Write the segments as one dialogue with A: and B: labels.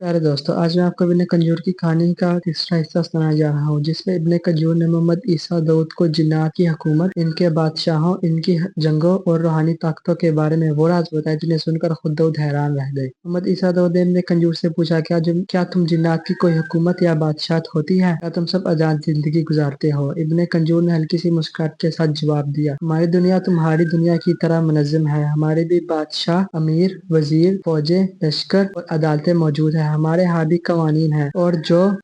A: प्यारे दोस्तों, आज मैं आपको इब्ने कंजूर की कहानी का तीसरा हिस्सा सुनाने जा रहा हूँ, जिसमें इब्ने कंजूर ने मोहम्मद ईसा दाऊद को जिन्नात की हुकूमत, इनके बादशाहों, इनकी जंगों और रूहानी ताकतों के बारे में वो राज बताए जिन्हें सुनकर खुद दाऊद हैरान रह गए। मोहम्मद ईसा दाऊद ने इब्ने कंजूर से पूछा, क्या तुम जिन्नात की कोई हुकूमत या बादशाहत होती है? क्या तुम सब आजाद जिंदगी गुजारते हो? इब्ने कंजूर ने हल्की सी मुस्कुराहट के साथ जवाब दिया, हमारी दुनिया तुम्हारी दुनिया की तरह मुनज़्ज़म है। हमारे भी बादशाह, अमीर, वजीर, फौजें, लश्कर और अदालतें मौजूद है। हमारे यहाँ भी कवानीन है और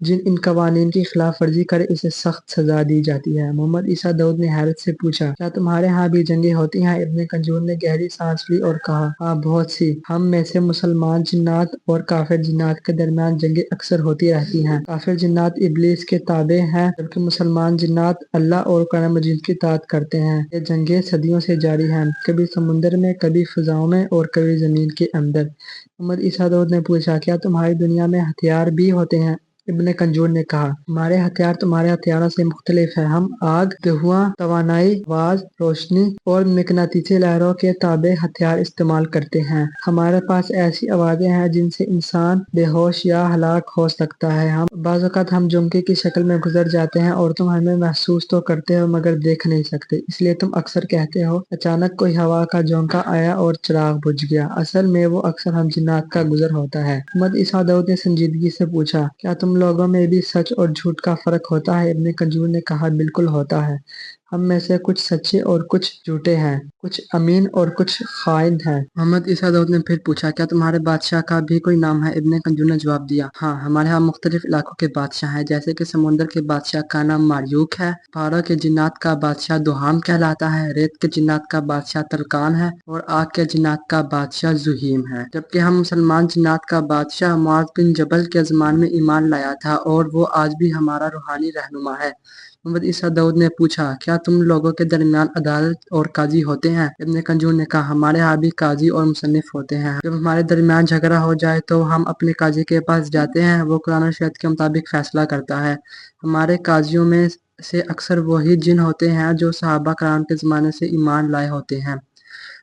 A: जिन इन कवानीन की खिलाफ वर्जी करे उसे सख्त सजा दी जाती है। मोहम्मद ईसा दाऊद ने हैरत से पूछा, क्या तुम्हारे यहाँ भी जंगें होती हैं? इब्ने कंजूर ने गहरी सांस ली और कहा, हाँ, बहुत सी। हम में से मुसलमान जिन्नात और काफिर जिन्नात के दरमियान जंगें अक्सर होती रहती हैं। काफिर जिन्नात इब्लीस के ताबे हैं, जबकि मुसलमान जिन्नात अल्लाह और कुरान मजीद की इताअत करते हैं। ये जंगें सदियों से जारी हैं, कभी समुंदर में, कभी फिजाओं में और कभी जमीन के अंदर। मोहम्मद ईसा दाऊद ने पूछा, क्या तुम्हारी दुनिया में हथियार भी होते हैं? इब्ने कंजूर ने कहा, हमारे हथियार तुम्हारे हथियारों से मुख्तलिफ है। हम आग, धुआं, तवानाई, आवाज, रोशनी और मिकनातीसी लहरों के ताबे हथियार इस्तेमाल करते हैं। हमारे पास ऐसी आवाजें हैं जिनसे इंसान बेहोश या हलाक हो सकता है। बाज़ औक़ात हम जुमके की शक्ल में गुजर जाते हैं और तुम हमें महसूस तो करते हो मगर देख नहीं सकते। इसलिए तुम अक्सर कहते हो, अचानक कोई हवा का झोंका आया और चिराग बुझ गया। असल में वो अक्सर हम जिन्नात का गुजर होता है। मोहम्मद ईसा दाऊद ने संजीदगी से पूछा, क्या तुम लोगों में भी सच और झूठ का फर्क होता है? इब्ने कंजूर ने कहा, बिल्कुल होता है। हम में से कुछ सच्चे और कुछ झूठे हैं, कुछ अमीन और कुछ खाइन हैं। मोहम्मद ईसा दाऊद ने फिर पूछा, क्या तुम्हारे बादशाह का भी कोई नाम है? इब्ने कंजूर ने जवाब दिया, हाँ, हमारे यहाँ मुख्तलिफ इलाकों के बादशाह हैं, जैसे कि समुंदर के बादशाह का नाम मार्यूक है, पहाड़ों के जिन्नात का बादशाह दुहाम कहलाता है, रेत के जिन्नात का बादशाह तलकान है और आग के जिन्नात का बादशाह जुहीम है। जबकि हम मुसलमान जिन्नात का बादशाह मुआज़ बिन जबल के ज़मान में ईमान लाया था और वो आज भी हमारा रूहानी रहनुमा है। मोहम्मद ईसा दाऊद ने पूछा, क्या तुम लोगों के दरमियान अदालत और काजी होते हैं? इब्ने कंजूर ने कहा, हमारे यहाँ भी काजी और मुसन्निफ होते हैं। जब हमारे दरमियान झगड़ा हो जाए तो हम अपने काजी के पास जाते हैं, वो कुरान और शरीयत के मुताबिक फैसला करता है। हमारे काजियों में से अक्सर वही जिन होते हैं जो सहाबा कराम के ज़माने से ईमान लाए होते हैं।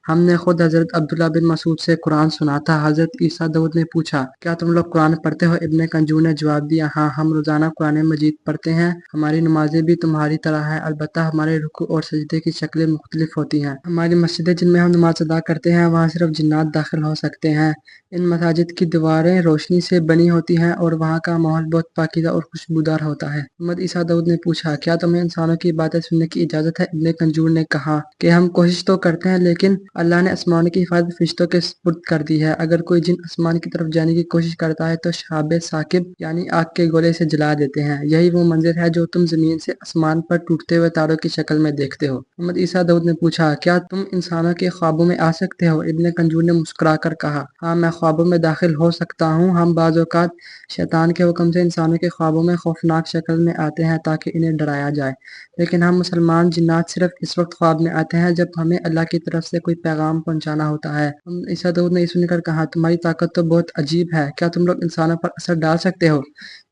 A: हमने खुद हजरत अब्दुल्ला बिन मसूद से कुरान सुना था। हजरत ईसा दाऊद ने पूछा, क्या तुम लोग कुरान पढ़ते हो? इब्ने कंजूर ने जवाब दिया, हाँ, हम रोजाना कुरान मजीद पढ़ते हैं। हमारी नमाजें भी तुम्हारी तरह हैं, अलबत्ता हमारे रुकू और सजदे की शक्लें मुख्तलिफ होती हैं। हमारी मस्जिदें जिनमें हम नमाज अदा करते हैं वहाँ सिर्फ जिन्नात दाखिल हो सकते हैं। इन मसाजिद की दीवारें रोशनी से बनी होती हैं और वहाँ का माहौल बहुत पाकीज़ा और खुशबूदार होता है। मोहम्मद ईसा दाऊद ने पूछा, क्या तुम्हें इंसानों की बातें सुनने की इजाज़त है? इब्ने कंजूर ने कहा कि हम कोशिश तो करते हैं, लेकिन अल्लाह ने आसमान की हिफाजत फरिश्तों के सुपुर्द कर दी है। अगर कोई जिन आसमान की तरफ जाने की कोशिश करता है तो शहाब साकिब यानी आग के गोले से जला देते हैं। यही वो मंजर है जो तुम जमीन से आसमान पर टूटते हुए तारों की शक्ल में देखते हो। मोहम्मद ईसा दाऊद ने पूछा, क्या तुम इंसानों के ख्वाबों में आ सकते हो? इब्ने कंजूर ने मुस्कुरा कर कहा, हाँ, मैं ख्वाबों में दाखिल हो सकता हूँ। हम बाज़ औक़ात शैतान के हुक्म से इंसानों के ख्वाबों में खौफनाक शक्ल में आते हैं ताकि इन्हें डराया जाए, लेकिन हम मुसलमान जिन्नात सिर्फ इस वक्त ख्वाब में आते हैं जब हमें अल्लाह की तरफ से कोई पैगाम पहुंचाना होता है। ईसा दाऊद ने सुनकर कहा, तुम्हारी ताकत तो बहुत अजीब है। क्या तुम लोग इंसानों पर असर डाल सकते हो?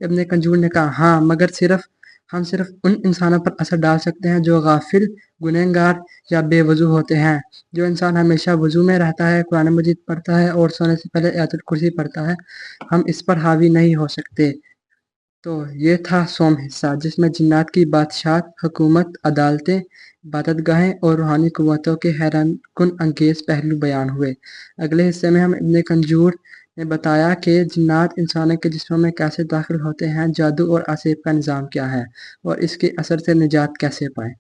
A: इब्ने कंजूर ने कहा, हाँ, मगर हम सिर्फ उन इंसानों पर असर डाल सकते हैं जो गाफिल, गुनहगार या बेवजू होते हैं। जो इंसान हमेशा वजू में रहता है, कुरान मजीद पढ़ता है और सोने से पहले आयतुल कुर्सी पढ़ता है, हम इस पर हावी नहीं हो सकते। तो ये था सोम हिस्सा, जिसमें जिन्नात की बादशाहत, हुकूमत, अदालतें, इबादतगाहें और रूहानी कुव्वतों के हैरानकुन अंगेज पहलू बयान हुए। अगले हिस्से में हम इब्ने कंजूर ने बताया कि जिन्नात इंसानों के जिस्मों में कैसे दाखिल होते हैं, जादू और आसिफ का निज़ाम क्या है और इसके असर से निजात कैसे पाएं।